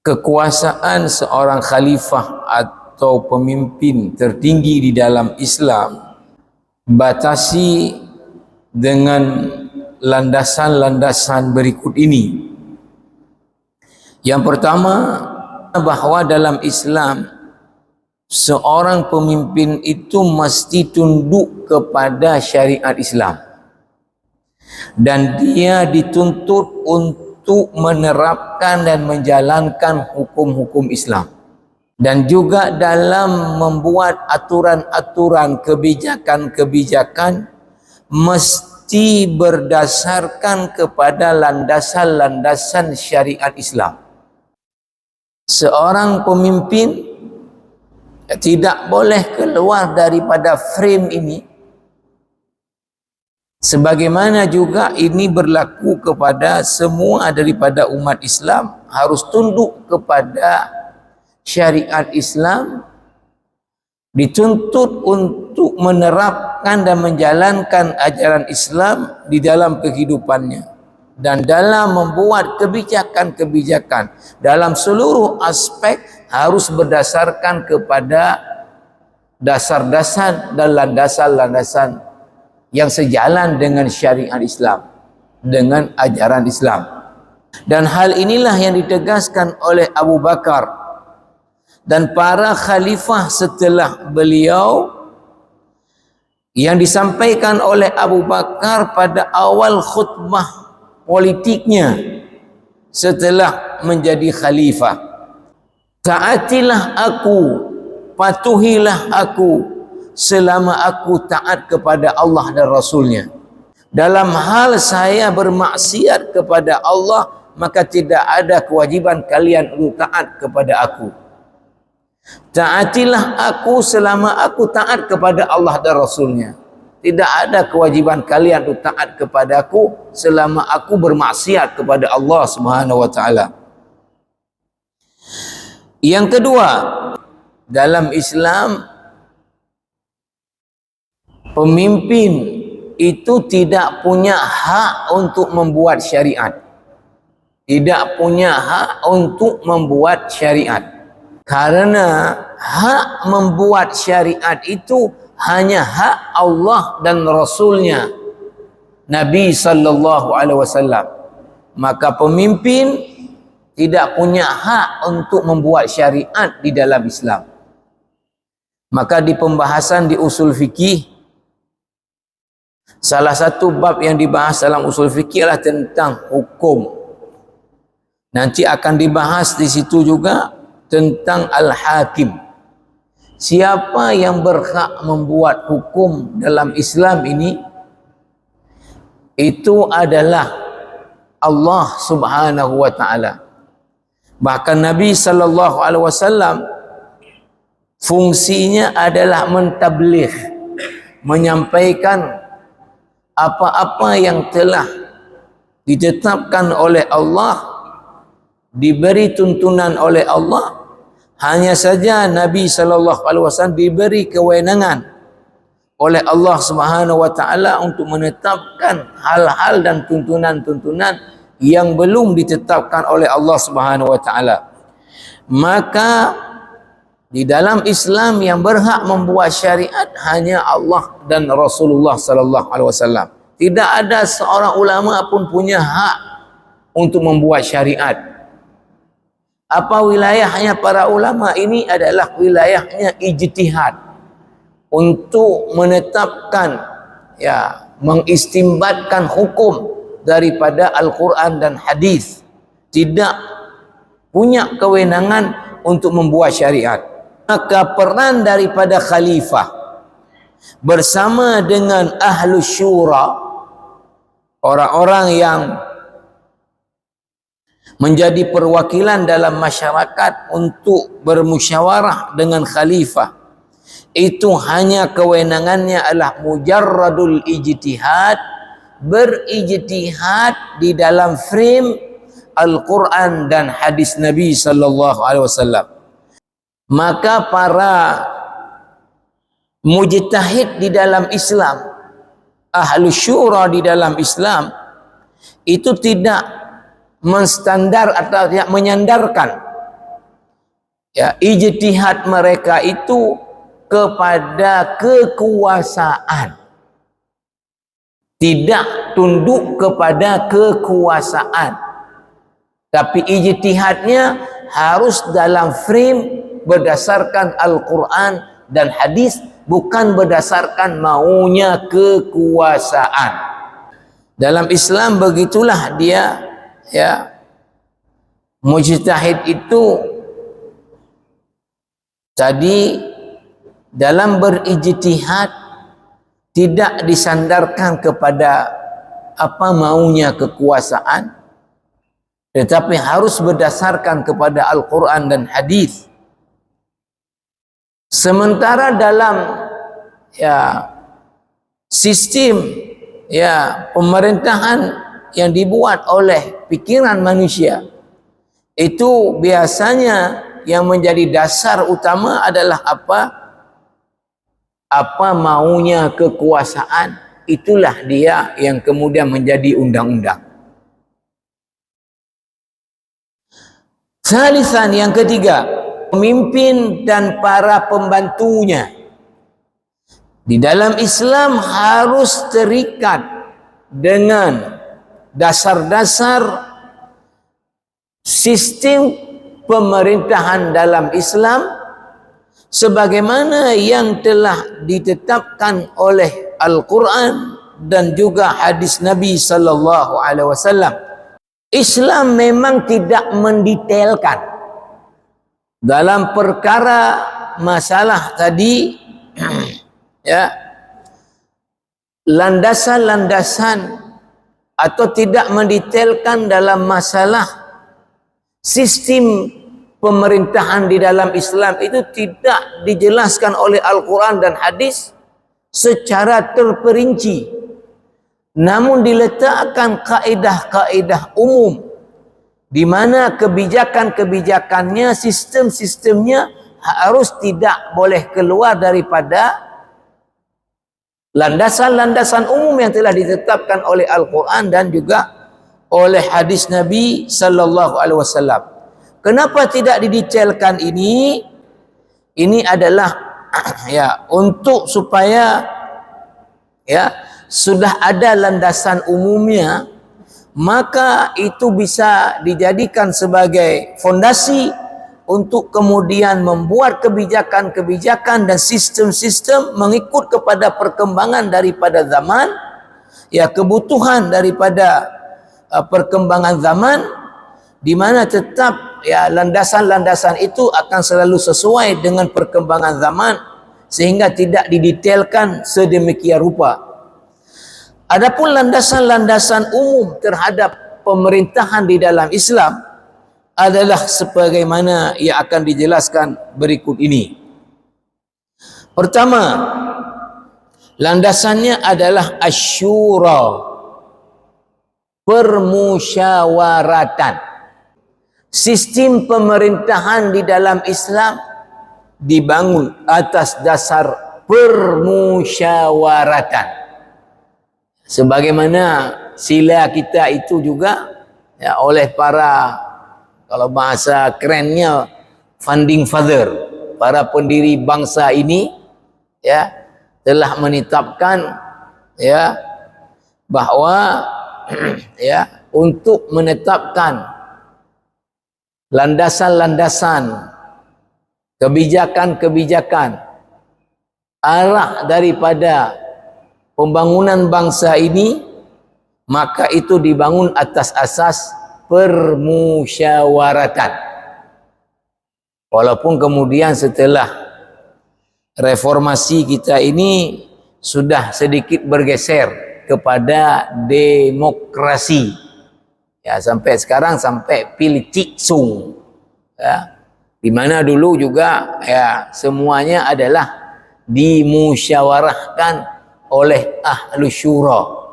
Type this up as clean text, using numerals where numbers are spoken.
kekuasaan seorang khalifah atau pemimpin tertinggi di dalam Islam batasi dengan landasan-landasan berikut ini. Yang pertama, bahwa dalam Islam seorang pemimpin itu mesti tunduk kepada syariat Islam dan dia dituntut untuk menerapkan dan menjalankan hukum-hukum Islam, dan juga dalam membuat aturan-aturan, kebijakan-kebijakan mesti berdasarkan kepada landasan-landasan syariat Islam. Seorang pemimpin tidak boleh keluar daripada frame ini, sebagaimana juga ini berlaku kepada semua daripada umat Islam, harus tunduk kepada syariat Islam, dituntut untuk menerapkan dan menjalankan ajaran Islam di dalam kehidupannya, dan dalam membuat kebijakan-kebijakan dalam seluruh aspek harus berdasarkan kepada dasar-dasar dan landasan-landasan yang sejalan dengan syariat Islam, dengan ajaran Islam. Dan hal inilah yang ditegaskan oleh Abu Bakar dan para khalifah setelah beliau, yang disampaikan oleh Abu Bakar pada awal khutbah politiknya setelah menjadi khalifah. Taatilah aku, patuhilah aku selama aku taat kepada Allah dan Rasulnya. Dalam hal saya bermaksiat kepada Allah, maka tidak ada kewajiban kalian untuk taat kepada aku. Taatilah aku selama aku taat kepada Allah dan Rasulnya. Tidak ada kewajiban kalian untuk taat kepada aku selama aku bermaksiat kepada Allah Subhanahu wa taala. Yang kedua, dalam Islam pemimpin itu tidak punya hak untuk membuat syariat. Tidak punya hak untuk membuat syariat. Karena hak membuat syariat itu hanya hak Allah dan Rasulnya, Nabi sallallahu alaihi wasallam. Maka pemimpin tidak punya hak untuk membuat syariat di dalam Islam. Maka di pembahasan di usul fikih, salah satu bab yang dibahas dalam usul fikih adalah tentang hukum. Nanti akan dibahas di situ juga tentang al-hakim. Siapa yang berhak membuat hukum dalam Islam ini? Itu adalah Allah Subhanahu wa taala. Bahkan Nabi sallallahu alaihi wasallam fungsinya adalah mentabligh, menyampaikan apa-apa yang telah ditetapkan oleh Allah, diberi tuntunan oleh Allah. Hanya saja Nabi sallallahu alaihi wasallam diberi kewenangan oleh Allah Subhanahu wa taala untuk menetapkan hal-hal dan tuntunan-tuntunan yang belum ditetapkan oleh Allah Subhanahu wa taala. Maka di dalam Islam yang berhak membuat syariat hanya Allah dan Rasulullah sallallahu alaihi wasallam. Tidak ada seorang ulama pun punya hak untuk membuat syariat. Apa wilayahnya para ulama? Ini adalah wilayahnya ijtihad untuk menetapkan, mengistimbatkan hukum daripada Al-Quran dan hadis. Tidak punya kewenangan untuk membuat syariat. Maka peran daripada khalifah bersama dengan ahlu syura, orang-orang yang menjadi perwakilan dalam masyarakat untuk bermusyawarah dengan khalifah, itu hanya kewenangannya adalah mujarradul ijtihad, berijtihad di dalam frame Al-Quran dan hadis Nabi sallallahu alaihi wasallam. Maka para mujtahid di dalam Islam, ahlu syura di dalam Islam, itu tidak menstandar atau tidak menyandarkan Ya, ijtihad mereka itu kepada kekuasaan, tidak tunduk kepada kekuasaan, tapi ijtihadnya harus dalam frame berdasarkan Al-Quran dan hadis, bukan berdasarkan maunya kekuasaan. Dalam Islam begitulah dia, ya. Mujtahid itu tadi dalam berijtihad tidak disandarkan kepada apa maunya kekuasaan, tetapi harus berdasarkan kepada Al-Quran dan hadis. Sementara dalam ya sistem ya pemerintahan yang dibuat oleh pikiran manusia, itu biasanya yang menjadi dasar utama adalah apa maunya kekuasaan, itulah dia yang kemudian menjadi undang-undang. Salisan, yang ketiga, pemimpin dan para pembantunya di dalam Islam harus terikat dengan dasar-dasar sistem pemerintahan dalam Islam sebagaimana yang telah ditetapkan oleh Al-Quran dan juga hadis Nabi sallallahu alaihi wasallam. Islam memang tidak mendetailkan dalam perkara masalah tadi ya, landasan-landasan, atau tidak mendetailkan dalam masalah sistem pemerintahan di dalam Islam itu tidak dijelaskan oleh Al-Quran dan hadis secara terperinci, namun diletakkan kaedah-kaedah umum di mana kebijakan-kebijakannya, sistem-sistemnya harus tidak boleh keluar daripada landasan-landasan umum yang telah ditetapkan oleh Al-Quran dan juga oleh hadis Nabi sallallahu alaihi wasallam. Kenapa tidak didetailkan ini? Ini adalah ya untuk supaya ya sudah ada landasan umumnya, maka itu bisa dijadikan sebagai fondasi untuk kemudian membuat kebijakan-kebijakan dan sistem-sistem mengikut kepada perkembangan daripada zaman, ya kebutuhan daripada perkembangan zaman, di mana tetap ya landasan-landasan itu akan selalu sesuai dengan perkembangan zaman sehingga tidak didetailkan sedemikian rupa. Adapun landasan-landasan umum terhadap pemerintahan di dalam Islam adalah sebagaimana yang akan dijelaskan berikut ini. Pertama, landasannya adalah asyura, permusyawaratan. Sistem pemerintahan di dalam Islam dibangun atas dasar permusyawaratan. Sebagaimana sila kita itu juga ya, oleh para, kalau bahasa kerennya, founding father, para pendiri bangsa ini ya telah menetapkan ya bahwa ya untuk menetapkan landasan-landasan kebijakan-kebijakan arah daripada pembangunan bangsa ini, maka itu dibangun atas asas permusyawaratan. Walaupun kemudian setelah reformasi kita ini sudah sedikit bergeser kepada demokrasi, ya sampai sekarang sampai pilih ciksung, ya, di mana dulu juga ya semuanya adalah dimusyawarahkan oleh ahlu syura.